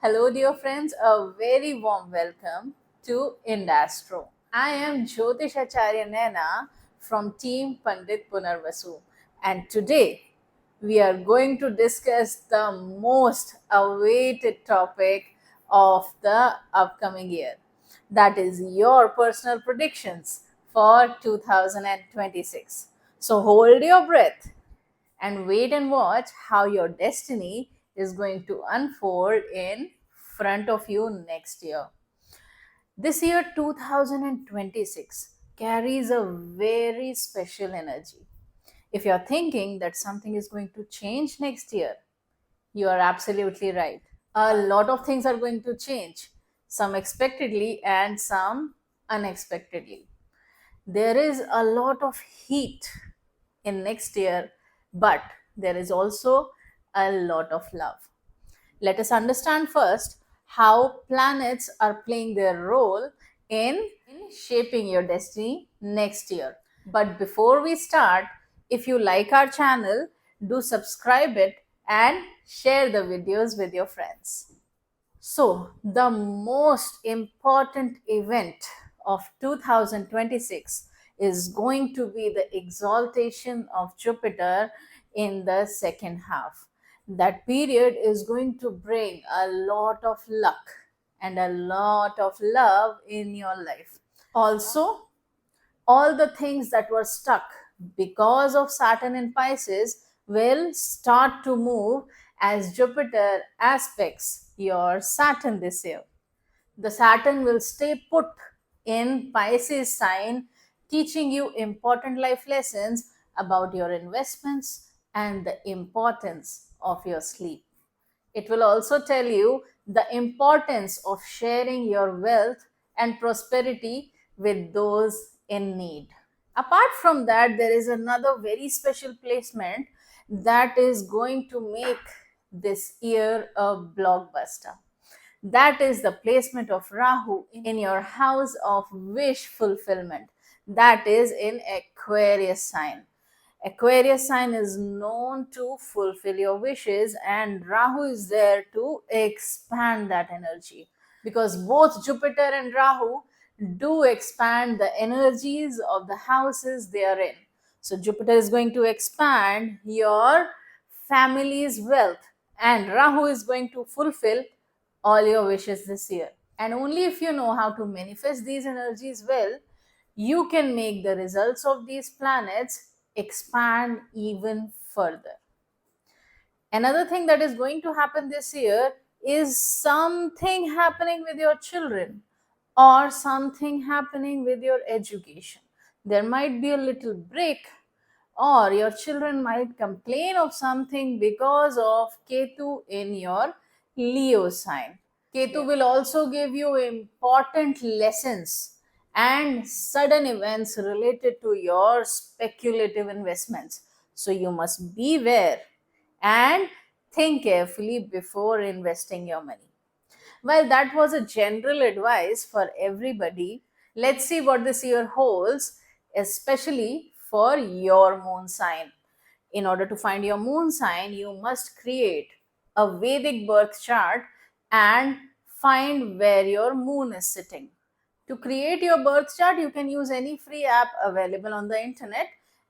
Hello, dear friends. A very warm welcome to Indastro. I am Jyotish Acharya Naina from Team Pandit Punarvasu, and today we are going to discuss the most awaited topic of the upcoming year, that is, your personal predictions for 2026. So, hold your breath and wait and watch how your destiny is going to unfold in front of you next year. This year 2026 carries a very special energy. If you're thinking that something is going to change next year, you are absolutely right. A lot of things are going to change, some expectedly and some unexpectedly. There is a lot of heat in next year, but there is also a lot of love. Let us understand first how planets are playing their role in shaping your destiny next year. But before we start, if you like our channel, do subscribe it and share the videos with your friends. So, the most important event of 2026 is going to be the exaltation of Jupiter in the second half. That period is going to bring a lot of luck and a lot of love in your life. Also, all the things that were stuck because of Saturn in Pisces will start to move as Jupiter aspects your Saturn this year. The Saturn will stay put in Pisces sign, teaching you important life lessons about your investments and the importance of your sleep. It will also tell you the importance of sharing your wealth and prosperity with those in need. Apart from that, there is another very special placement that is going to make this year a blockbuster. That is the placement of Rahu in your house of wish fulfillment. That is in Aquarius sign. Aquarius sign is known to fulfill your wishes, and Rahu is there to expand that energy, because both Jupiter and Rahu do expand the energies of the houses they are in. So, Jupiter is going to expand your family's wealth, and Rahu is going to fulfill all your wishes this year. And only if you know how to manifest these energies well, you can make the results of these planets expand even further. Another thing that is going to happen this year is something happening with your children or something happening with your education. There might be a little break, or your children might complain of something because of Ketu in your Leo sign. Ketu will also give you important lessons and sudden events related to your speculative investments. So you must beware and think carefully before investing your money. Well, that was a general advice for everybody. Let's see what this year holds, especially for your moon sign. In order to find your moon sign, you must create a Vedic birth chart and find where your moon is sitting. To create your birth chart, you can use any free app available on the internet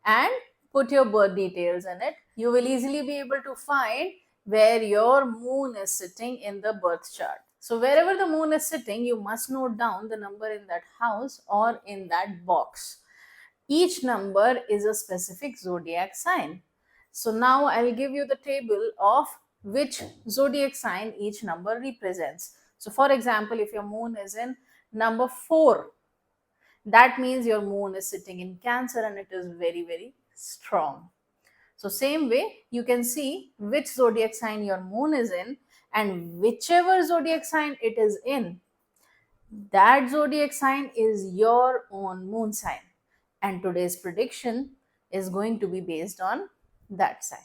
and put your birth details in it. You will easily be able to find where your moon is sitting in the birth chart. So, wherever the moon is sitting, you must note down the number in that house or in that box. Each number is a specific zodiac sign. So, now I will give you the table of which zodiac sign each number represents. So, for example, if your moon is in number 4, that means your moon is sitting in Cancer and it is very, very strong. So, same way, you can see which zodiac sign your moon is in, and whichever zodiac sign it is in, that zodiac sign is your own moon sign. And today's prediction is going to be based on that sign.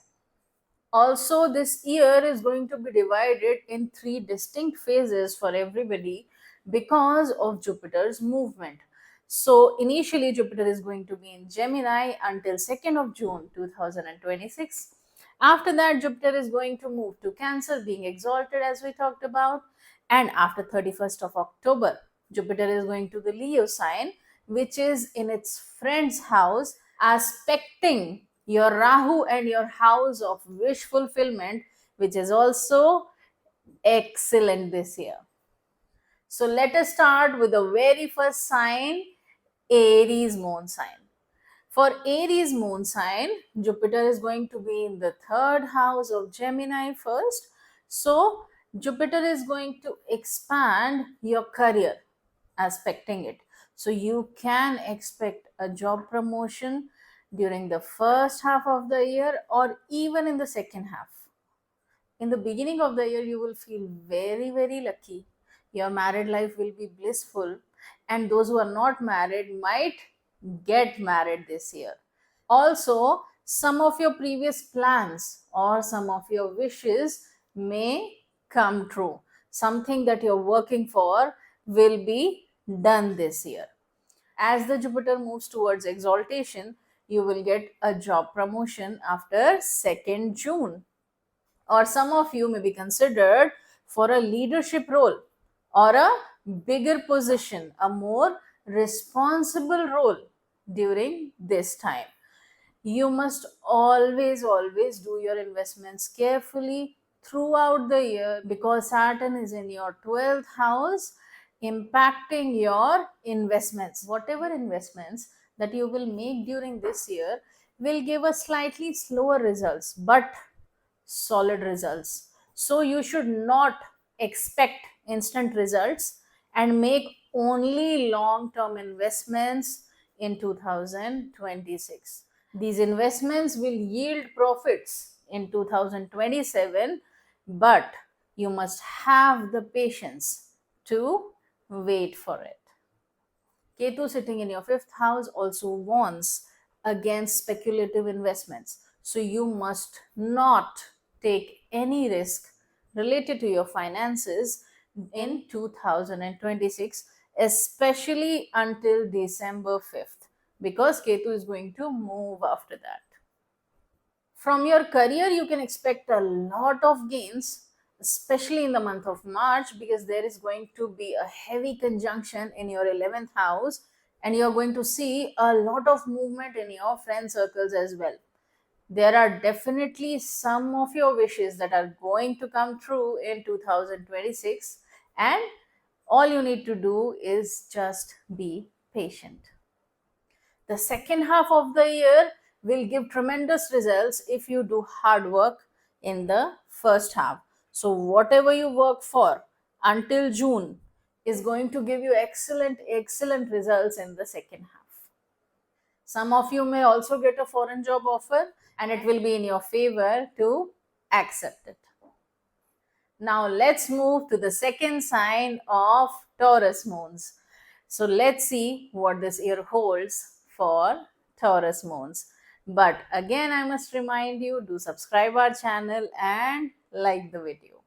Also, this year is going to be divided in 3 distinct phases for everybody because of Jupiter's movement. So, initially, Jupiter is going to be in Gemini until 2nd of June 2026. After that, Jupiter is going to move to Cancer, being exalted as we talked about. And after 31st of October, Jupiter is going to the Leo sign, which is in its friend's house, aspecting your Rahu and your house of wish fulfillment, which is also excellent this year. So let us start with the very first sign, Aries moon sign. For Aries moon sign, Jupiter is going to be in the third house of Gemini first. So Jupiter is going to expand your career, aspecting it. So you can expect a job promotion during the first half of the year or even in the second half. In the beginning of the year, you will feel very, very lucky. Your married life will be blissful, and those who are not married might get married this year. Also, some of your previous plans or some of your wishes may come true. Something that you're working for will be done this year. As the Jupiter moves towards exaltation, you will get a job promotion after 2nd June. Or some of you may be considered for a leadership role or a bigger position, a more responsible role during this time. You must always do your investments carefully throughout the year because Saturn is in your 12th house, impacting your investments. Whatever investments that you will make during this year will give a slightly slower results, but solid results. So you should not expect instant results and make only long term investments in 2026. These investments will yield profits in 2027, but you must have the patience to wait for it. Ketu sitting in your fifth house also warns against speculative investments. So you must not take any risk related to your finances in 2026, especially until December 5th, because Ketu is going to move after that. From your career, you can expect a lot of gains, especially in the month of March, because there is going to be a heavy conjunction in your 11th house, and you're going to see a lot of movement in your friend circles as well. There are definitely some of your wishes that are going to come true in 2026, and all you need to do is just be patient. The second half of the year will give tremendous results if you do hard work in the first half. So, whatever you work for until June is going to give you excellent results in the second half. Some of you may also get a foreign job offer, and it will be in your favor to accept it. Now, let's move to the second sign of Taurus moons. So let's see what this year holds for Taurus moons. But again, I must remind you, do subscribe our channel and like the video.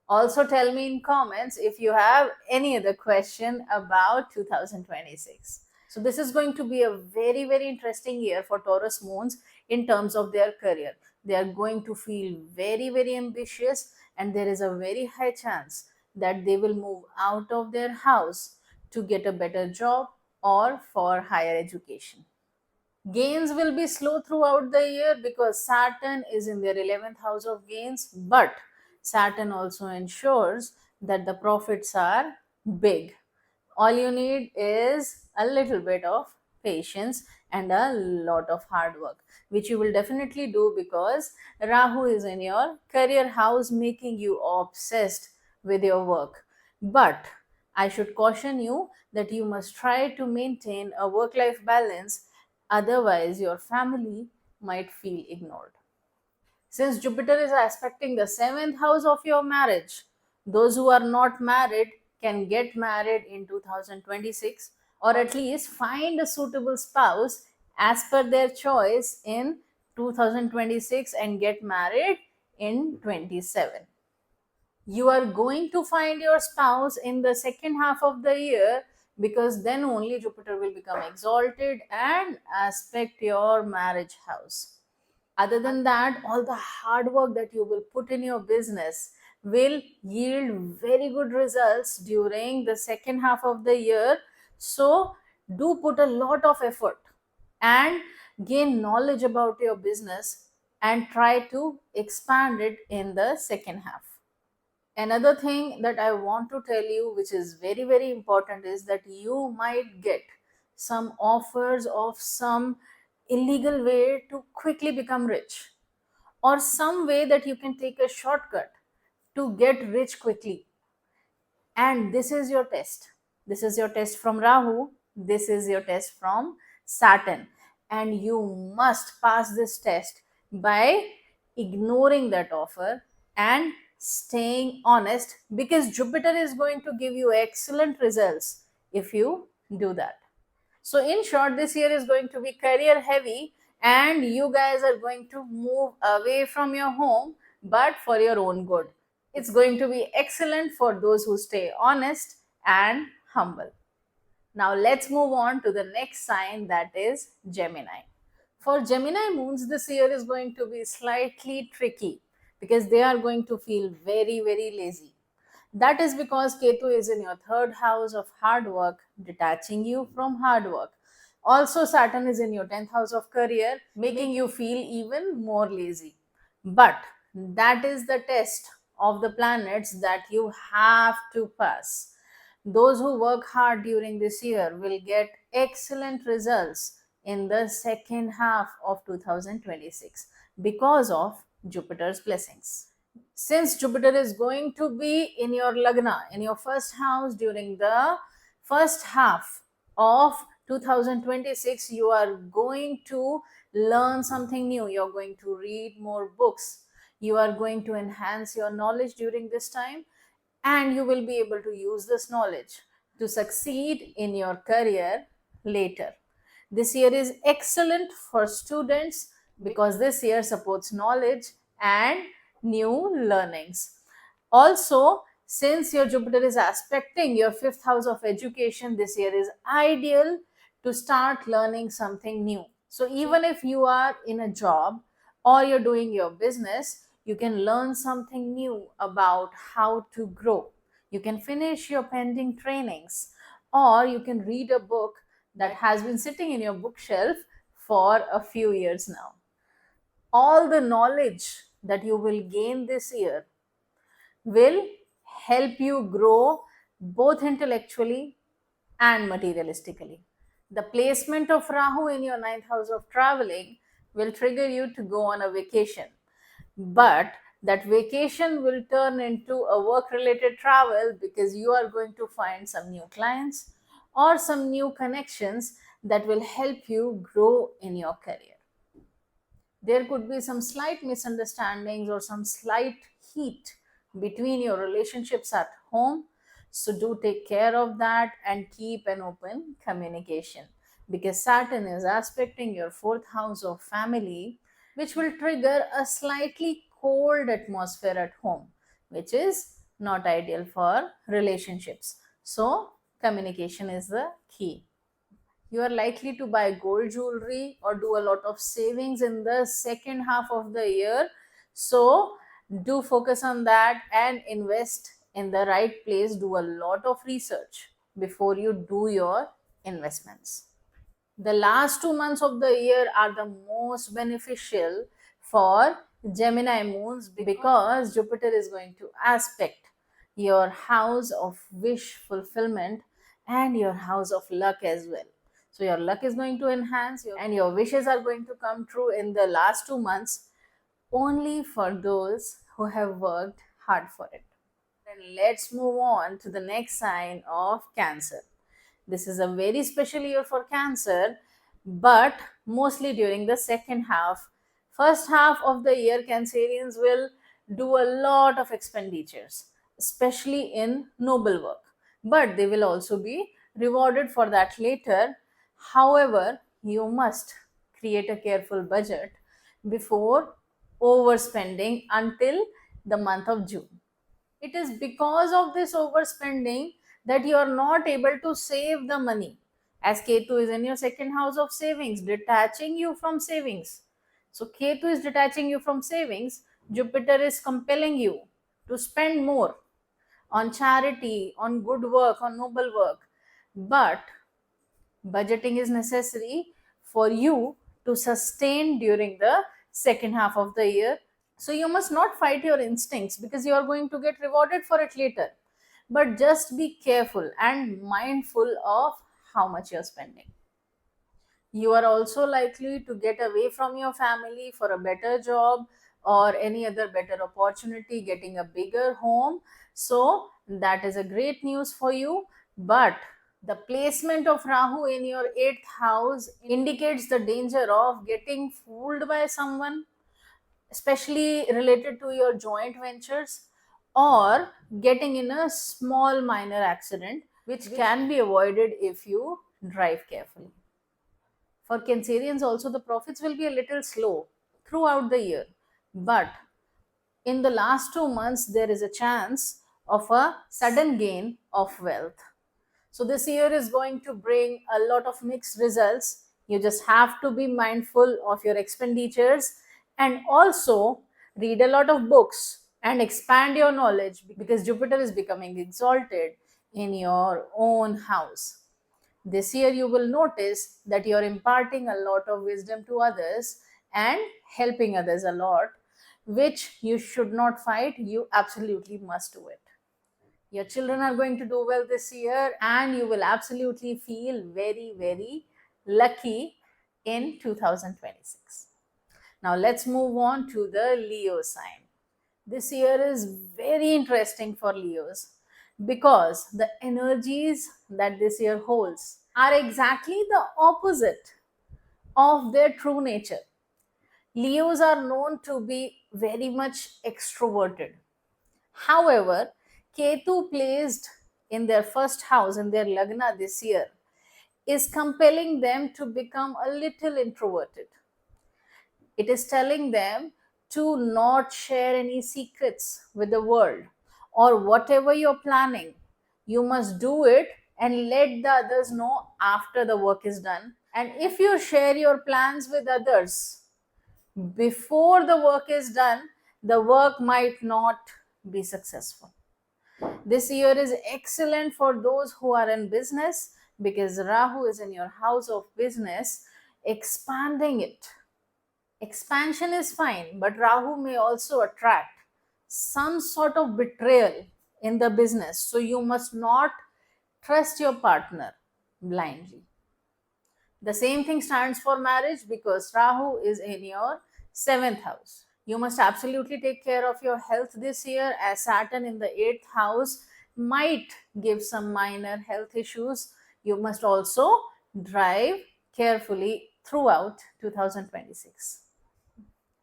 Also tell me in comments if you have any other question about 2026. So this is going to be a very interesting year for Taurus moons in terms of their career. They are going to feel very ambitious, and there is a very high chance that they will move out of their house to get a better job or for higher education. Gains will be slow throughout the year because Saturn is in their 11th house of gains, but Saturn also ensures that the profits are big. All you need is a little bit of patience and a lot of hard work, which you will definitely do because Rahu is in your career house, making you obsessed with your work. But I should caution you that you must try to maintain a work life balance, otherwise, your family might feel ignored. Since Jupiter is aspecting the 7th house of your marriage, those who are not married can get married in 2026, or at least find a suitable spouse as per their choice in 2026 and get married in 27. You are going to find your spouse in the second half of the year because then only Jupiter will become exalted and aspect your marriage house. Other than that, all the hard work that you will put in your business will yield very good results during the second half of the year. So, do put a lot of effort and gain knowledge about your business and try to expand it in the second half. Another thing that I want to tell you, which is very, very important, is that you might get some offers of some illegal way to quickly become rich, or some way that you can take a shortcut to get rich quickly. And this is your test. This is your test from Rahu. This is your test from Saturn. And you must pass this test by ignoring that offer and staying honest, because Jupiter is going to give you excellent results if you do that. So, in short, this year is going to be career heavy, and you guys are going to move away from your home, but for your own good. It's going to be excellent for those who stay honest and humble. Now, let's move on to the next sign, that is Gemini. For Gemini moons, this year is going to be slightly tricky because they are going to feel very, very lazy. That is because Ketu is in your third house of hard work, detaching you from hard work. Also, Saturn is in your 10th house of career, making you feel even more lazy. But that is the test of the planets that you have to pass. Those who work hard during this year will get excellent results in the second half of 2026 because of Jupiter's blessings. Since Jupiter is going to be in your Lagna, in your first house during the first half of 2026, you are going to learn something new. You're going to read more books. You are going to enhance your knowledge during this time, and you will be able to use this knowledge to succeed in your career later. This year is excellent for students because this year supports knowledge and new learnings. Also, since your Jupiter is aspecting your fifth house of education, this year is ideal to start learning something new. So, even if you are in a job or you're doing your business, you can learn something new about how to grow. You can finish your pending trainings, or you can read a book that has been sitting in your bookshelf for a few years now. All the knowledge that you will gain this year will help you grow both intellectually and materialistically. The placement of Rahu in your ninth house of traveling will trigger you to go on a vacation. But that vacation will turn into a work related travel because you are going to find some new clients or some new connections that will help you grow in your career. There could be some slight misunderstandings or some slight heat between your relationships at home. So, do take care of that and keep an open communication, because Saturn is aspecting your fourth house of family, which will trigger a slightly cold atmosphere at home, which is not ideal for relationships. So, communication is the key. You are likely to buy gold jewelry or do a lot of savings in the second half of the year. So, do focus on that and invest in the right place. Do a lot of research before you do your investments. The last 2 months of the year are the most beneficial for Gemini moons because Jupiter is going to aspect your house of wish fulfillment and your house of luck as well. So, your luck is going to enhance and your wishes are going to come true in the last 2 months only for those who have worked hard for it. Then let's move on to the next sign of Cancer. This is a very special year for Cancer, but mostly during the second half. First half of the year, Cancerians will do a lot of expenditures, especially in noble work, but they will also be rewarded for that later. However, you must create a careful budget before overspending until the month of June. It is because of this overspending that you are not able to save the money, as Ketu is in your second house of savings, detaching you from savings. So Ketu is detaching you from savings. Jupiter is compelling you to spend more on charity, on good work, on noble work. But budgeting is necessary for you to sustain during the second half of the year. So you must not fight your instincts because you are going to get rewarded for it later. But just be careful and mindful of how much you're spending. You are also likely to get away from your family for a better job or any other better opportunity, getting a bigger home. So that is a great news for you. But the placement of Rahu in your 8th house indicates the danger of getting fooled by someone, especially related to your joint ventures, or getting in a small minor accident, which can be avoided if you drive carefully. For Cancerians also, the profits will be a little slow throughout the year, but in the last 2 months, there is a chance of a sudden gain of wealth. So this year is going to bring a lot of mixed results. You just have to be mindful of your expenditures and also read a lot of books and expand your knowledge because Jupiter is becoming exalted in your own house. This year, you will notice that you're imparting a lot of wisdom to others and helping others a lot, which you should not fight. You absolutely must do it. Your children are going to do well this year, and you will absolutely feel very, very lucky in 2026. Now, let's move on to the Leo sign. This year is very interesting for Leos because the energies that this year holds are exactly the opposite of their true nature. Leos are known to be very much extroverted. However, Ketu placed in their first house in their Lagna this year is compelling them to become a little introverted. It is telling them to not share any secrets with the world, or whatever you're planning, you must do it and let the others know after the work is done. And if you share your plans with others before the work is done, the work might not be successful. This year is excellent for those who are in business because Rahu is in your house of business, expanding it. Expansion is fine, but Rahu may also attract some sort of betrayal in the business. So you must not trust your partner blindly. The same thing stands for marriage because Rahu is in your 7th house. You must absolutely take care of your health this year, as Saturn in the 8th house might give some minor health issues. You must also drive carefully throughout 2026.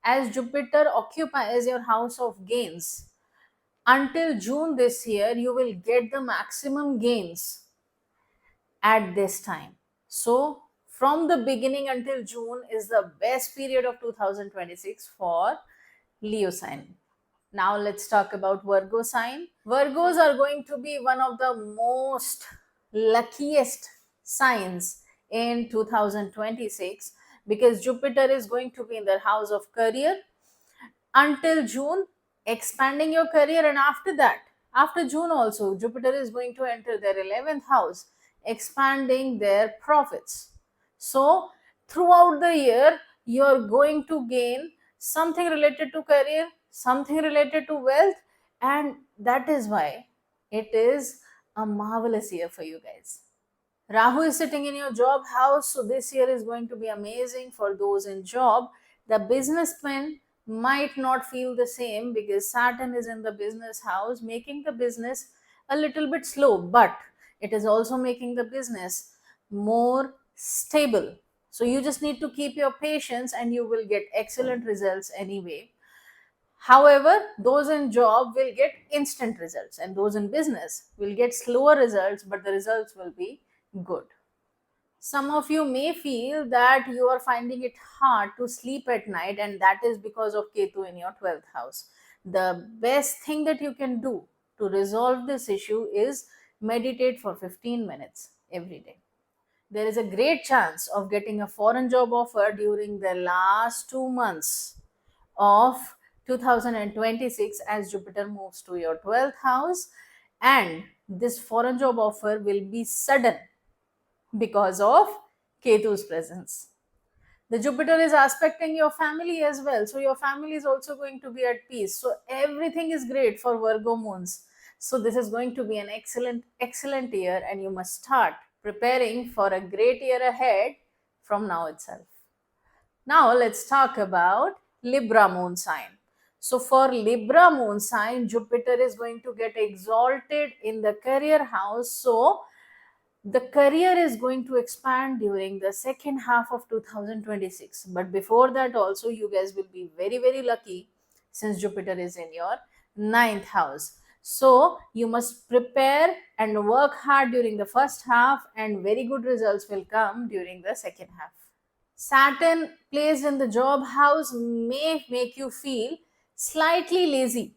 As Jupiter occupies your house of gains, until June this year, you will get the maximum gains at this time. So, from the beginning until June is the best period of 2026 for Leo sign. Now, let's talk about Virgo sign. Virgos are going to be one of the most luckiest signs in 2026 because Jupiter is going to be in their house of career until June, expanding your career, and after that, after June also, Jupiter is going to enter their 11th house, expanding their profits. So, throughout the year, you're going to gain something related to career, something related to wealth, and that is why it is a marvelous year for you guys. Rahu is sitting in your job house, so this year is going to be amazing for those in job. The businessmen might not feel the same because Saturn is in the business house, making the business a little bit slow, but it is also making the business more stable. So you just need to keep your patience and you will get excellent results anyway. However, those in job will get instant results and those in business will get slower results, but the results will be good. Some of you may feel that you are finding it hard to sleep at night, and that is because of Ketu in your 12th house. The best thing that you can do to resolve this issue is meditate for 15 minutes every day. there is a great chance of getting a foreign job offer during the last 2 months of 2026 as Jupiter moves to your 12th house, and this foreign job offer will be sudden because of Ketu's presence. The Jupiter is aspecting your family as well, so your family is also going to be at peace. So everything is great for Virgo moons. So this is going to be an excellent year, and you must start preparing for a great year ahead from now itself. Now let's talk about Libra moon sign. So for Libra moon sign, Jupiter is going to get exalted in the career house. So the career is going to expand during the second half of 2026. But before that also, you guys will be very lucky since Jupiter is in your ninth house. So you must prepare and work hard during the first half, and very good results will come during the second half. Saturn placed in the job house may make you feel slightly lazy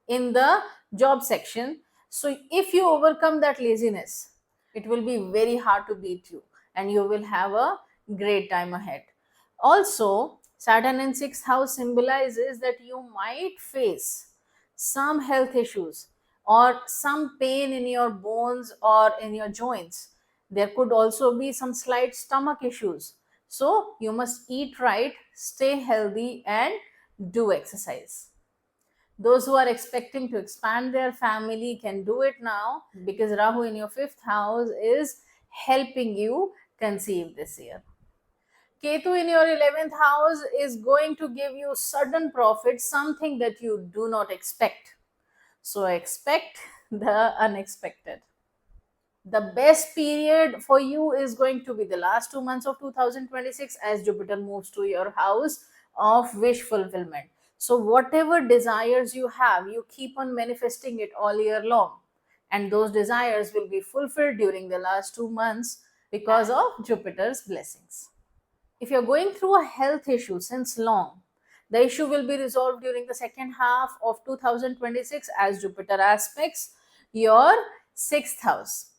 in the job section. So if you overcome that laziness, it will be very hard to beat you, and you will have a great time ahead. Also, Saturn in sixth house symbolizes that you might face some health issues or some pain in your bones or in your joints. There could also be some slight stomach issues. So you must eat right, stay healthy, and do exercise. Those who are expecting to expand their family can do it now, because Rahu in your fifth house is helping you conceive this year. Ketu in your 11th house is going to give you sudden profit, something that you do not expect. So expect the unexpected. The best period for you is going to be the last 2 months of 2026 as Jupiter moves to your house of wish fulfillment. So whatever desires you have, you keep on manifesting it all year long, and those desires will be fulfilled during the last 2 months because of Jupiter's blessings. If you're going through a health issue since long, the issue will be resolved during the second half of 2026 as Jupiter aspects your sixth house.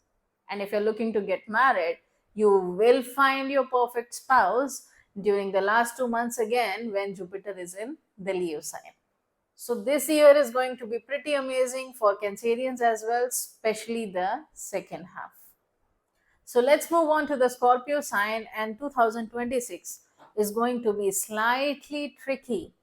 And if you're looking to get married, you will find your perfect spouse during the last 2 months again when Jupiter is in the Leo sign. So this year is going to be pretty amazing for Cancerians as well, especially the second half. So let's move on to the Scorpio sign, and 2026 is going to be slightly tricky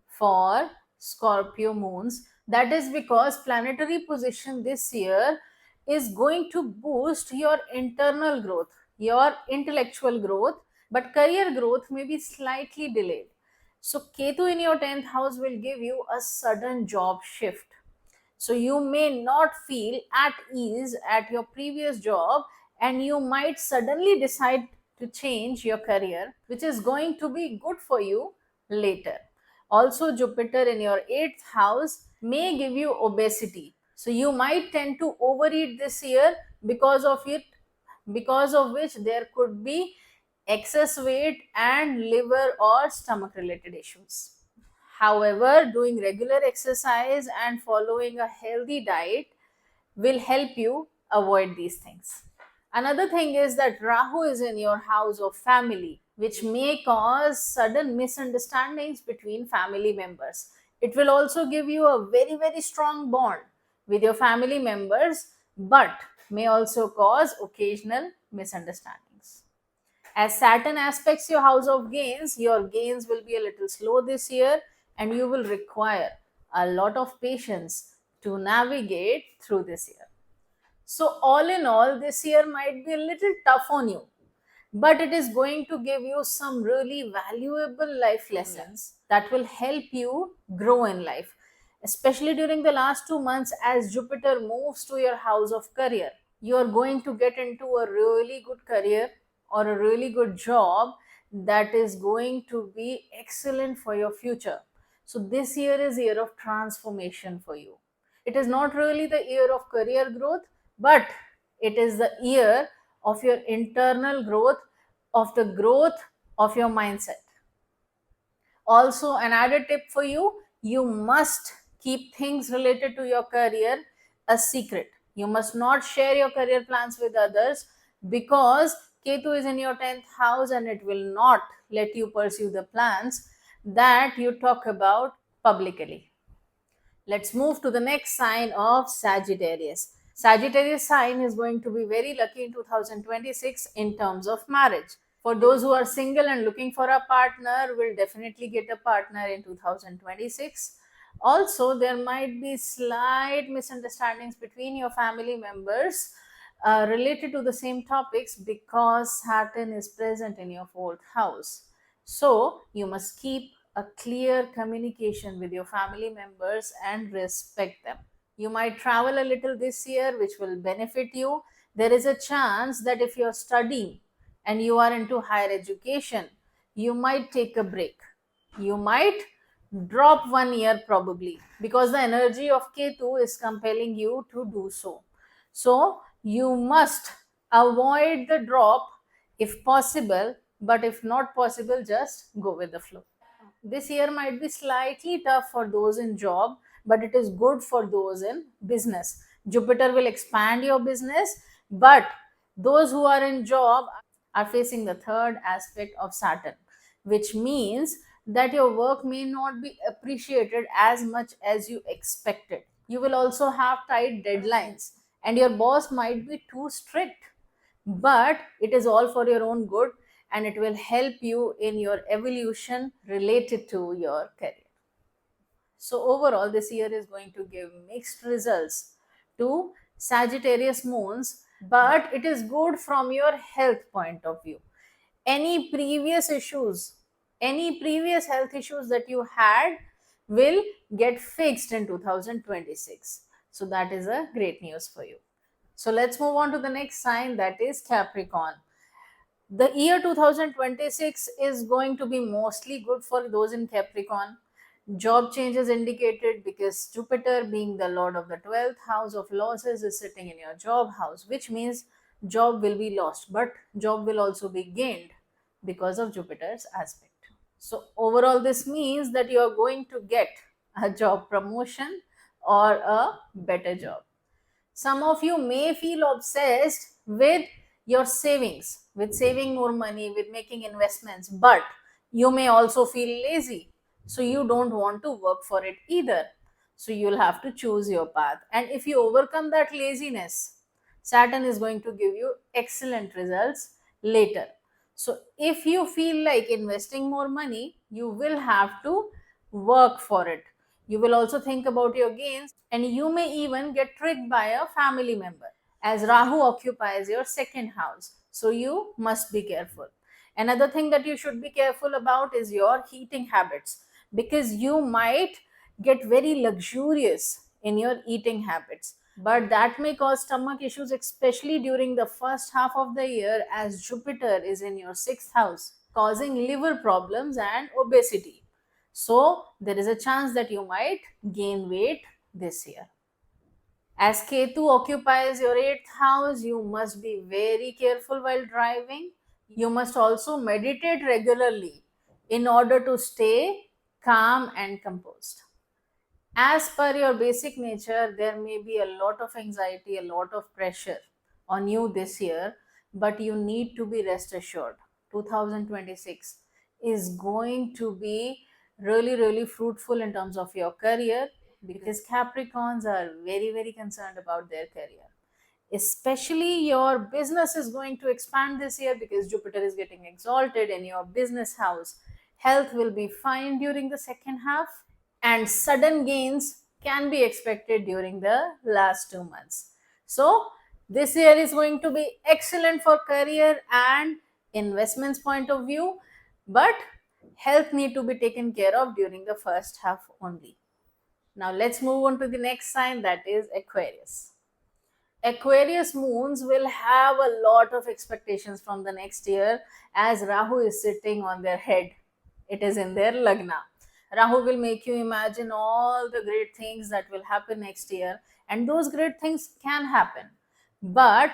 for Scorpio moons. That is because planetary position this year is going to boost your internal growth, your intellectual growth, but career growth may be slightly delayed. So Ketu in your 10th house will give you a sudden job shift. So you may not feel at ease at your previous job, and you might suddenly decide to change your career, which is going to be good for you later. Also, Jupiter in your 8th house may give you obesity. So you might tend to overeat this year because of which there could be excess weight and liver or stomach related issues. However, doing regular exercise and following a healthy diet will help you avoid these things. Another thing is that Rahu is in your house of family, which may cause sudden misunderstandings between family members. It will also give you a very strong bond with your family members, but may also cause occasional misunderstandings. As Saturn aspects your house of gains, your gains will be a little slow this year, and you will require a lot of patience to navigate through this year. So, all in all, this year might be a little tough on you, but it is going to give you some really valuable life lessons that will help you grow in life, especially during the last 2 months as Jupiter moves to your house of career. You are going to get into a really good career or a really good job that is going to be excellent for your future. So this year is year of transformation for you. It is not really the year of career growth, but it is the year of your internal growth, of the growth of your mindset. Also, an added tip for you: you must keep things related to your career a secret. You must not share your career plans with others, because Ketu is in your 10th house and it will not let you pursue the plans that you talk about publicly. Let's move to the next sign of Sagittarius. Sagittarius sign is going to be very lucky in 2026 in terms of marriage. For those who are single and looking for a partner, will definitely get a partner in 2026. Also, there might be slight misunderstandings between your family members related to the same topics because Saturn is present in your fourth house. So, you must keep a clear communication with your family members and respect them. You might travel a little this year, which will benefit you. There is a chance that if you're studying and you are into higher education, you might take a break. You might drop 1 year probably because the energy of Ketu is compelling you to do so. So, you must avoid the drop if possible, but if not possible, just go with the flow. This year might be slightly tough for those in job, but it is good for those in business. Jupiter will expand your business, but those who are in job are facing the third aspect of Saturn, which means that your work may not be appreciated as much as you expected. You will also have tight deadlines and your boss might be too strict, but it is all for your own good and it will help you in your evolution related to your career. So, overall, this year is going to give mixed results to Sagittarius moons, but it is good from your health point of view. Any previous issues, any previous health issues that you had will get fixed in 2026. So, that is a great news for you. So, let's move on to the next sign, that is Capricorn. The year 2026 is going to be mostly good for those in Capricorn. Job changes indicated because Jupiter, being the lord of the 12th house of losses, is sitting in your job house, which means job will be lost, but job will also be gained because of Jupiter's aspect. So, overall, this means that you are going to get a job promotion or a better job. Some of you may feel obsessed with your savings, with saving more money, with making investments, but you may also feel lazy. So you don't want to work for it either. So you'll have to choose your path. And if you overcome that laziness, Saturn is going to give you excellent results later. So if you feel like investing more money, you will have to work for it. You will also think about your gains and you may even get tricked by a family member as Rahu occupies your second house. So you must be careful. Another thing that you should be careful about is your eating habits because you might get very luxurious in your eating habits. But that may cause stomach issues, especially during the first half of the year, as Jupiter is in your sixth house, causing liver problems and obesity. So, there is a chance that you might gain weight this year. As Ketu occupies your 8th house, you must be very careful while driving. You must also meditate regularly in order to stay calm and composed. As per your basic nature, there may be a lot of anxiety, a lot of pressure on you this year, but you need to be rest assured. 2026 is going to be really fruitful in terms of your career because Capricorns are very concerned about their career. Especially your business is going to expand this year because Jupiter is getting exalted in your business house. Health will be fine during the second half and sudden gains can be expected during the last 2 months. So, this year is going to be excellent for career and investments point of view, but health need to be taken care of during the first half only. Now, let's move on to the next sign, that is Aquarius. Aquarius moons will have a lot of expectations from the next year as Rahu is sitting on their head. It is in their Lagna. Rahu will make you imagine all the great things that will happen next year, and those great things can happen. But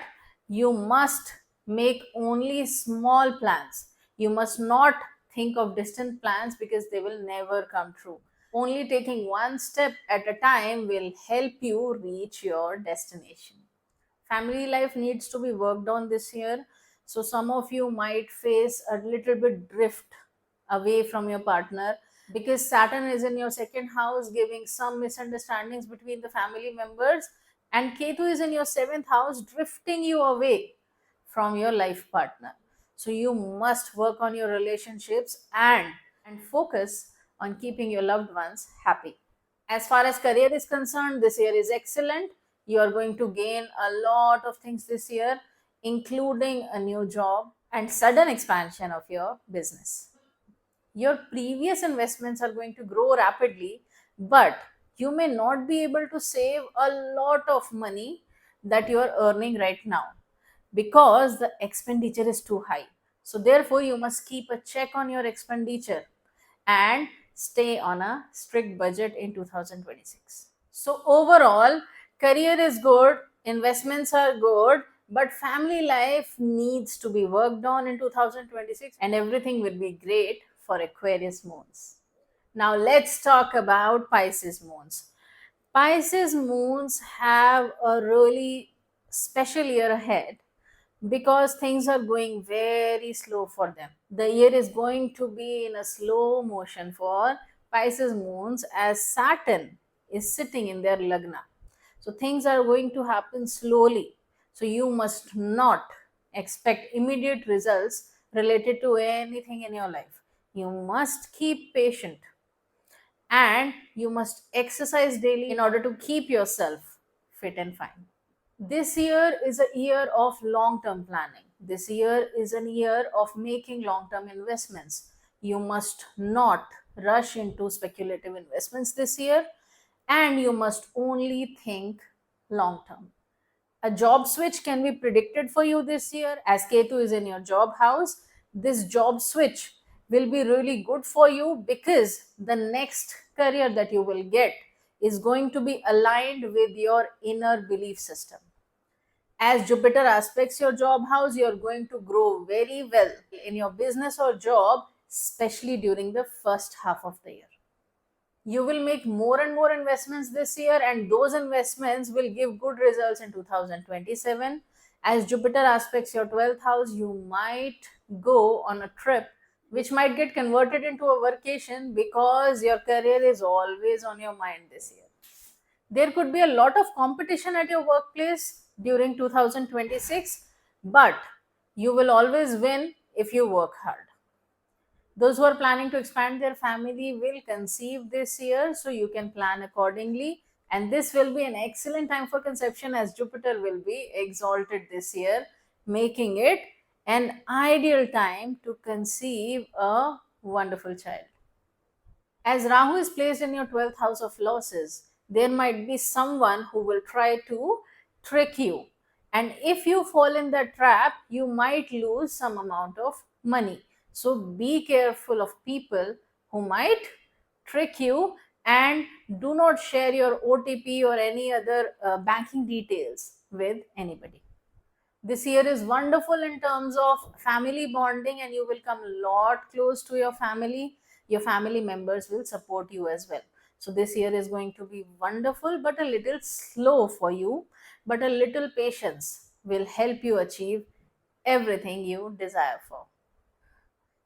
you must make only small plans. You must not think of distant plans because they will never come true. Only taking one step at a time will help you reach your destination. Family life needs to be worked on this year So some of you might face a little bit drift away from your partner because Saturn is in your second house, giving some misunderstandings between the family members, and Ketu is in your seventh house, drifting you away from your life partner. So you must work on your relationships and focus on keeping your loved ones happy. As far as career is concerned, this year is excellent. You are going to gain a lot of things this year, including a new job and sudden expansion of your business. Your previous investments are going to grow rapidly, but you may not be able to save a lot of money that you are earning right now because the expenditure is too high. So therefore you must keep a check on your expenditure and stay on a strict budget in 2026. So overall, career is good, investments are good, but family life needs to be worked on in 2026, and everything will be great for Aquarius moons. Now let's talk about Pisces moons. Pisces moons have a really special year ahead because things are going very slow for them. The year is going to be in a slow motion for Pisces moons as Saturn is sitting in their Lagna. So things are going to happen slowly. So you must not expect immediate results related to anything in your life. You must keep patient and you must exercise daily in order to keep yourself fit and fine. This year is a year of long term planning. This year is a year of making long term investments. You must not rush into speculative investments this year, and you must only think long term. A job switch can be predicted for you this year as Ketu is in your job house. This job switch will be really good for you because the next career that you will get is going to be aligned with your inner belief system. As Jupiter aspects your job house, you're going to grow very well in your business or job, especially during the first half of the year. You will make more and more investments this year, and those investments will give good results in 2027. As Jupiter aspects your 12th house, you might go on a trip which might get converted into a vacation because your career is always on your mind this year. There could be a lot of competition at your workplace during 2026, but you will always win if you work hard. Those who are planning to expand their family will conceive this year, so you can plan accordingly. And this will be an excellent time for conception as Jupiter will be exalted this year, making it an ideal time to conceive a wonderful child. As Rahu is placed in your 12th house of losses, there might be someone who will try to trick you. And if you fall in that trap, you might lose some amount of money. So be careful of people who might trick you, and do not share your OTP or any other banking details with anybody. This year is wonderful in terms of family bonding, and you will come a lot close to your family. Your family members will support you as well. So this year is going to be wonderful, but a little slow for you, but a little patience will help you achieve everything you desire for.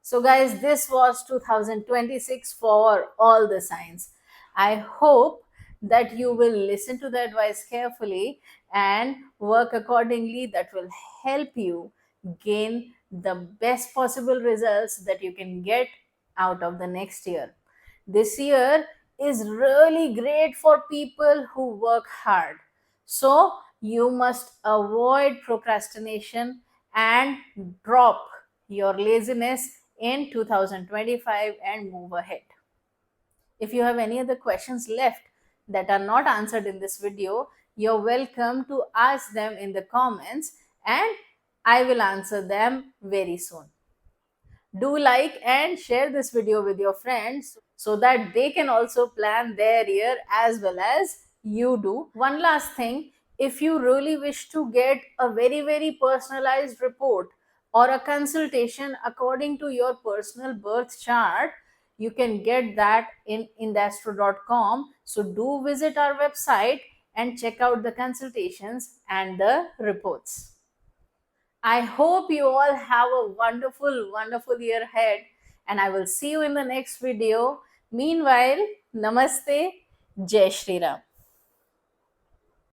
So guys, this was 2026 for all the signs. I hope that you will listen to the advice carefully and work accordingly. That will help you gain the best possible results that you can get out of the next year. This year is really great for people who work hard. So you must avoid procrastination and drop your laziness in 2025 and move ahead. If you have any other questions left that are not answered in this video, you're welcome to ask them in the comments and I will answer them very soon. Do like and share this video with your friends so that they can also plan their year as well as you do. One last thing, if you really wish to get a very personalized report or a consultation according to your personal birth chart, you can get that in indastro.com. So do visit our website and check out the consultations and the reports. I hope you all have a wonderful, wonderful year ahead, and I will see you in the next video. Meanwhile, Namaste, Jai Shri Ram.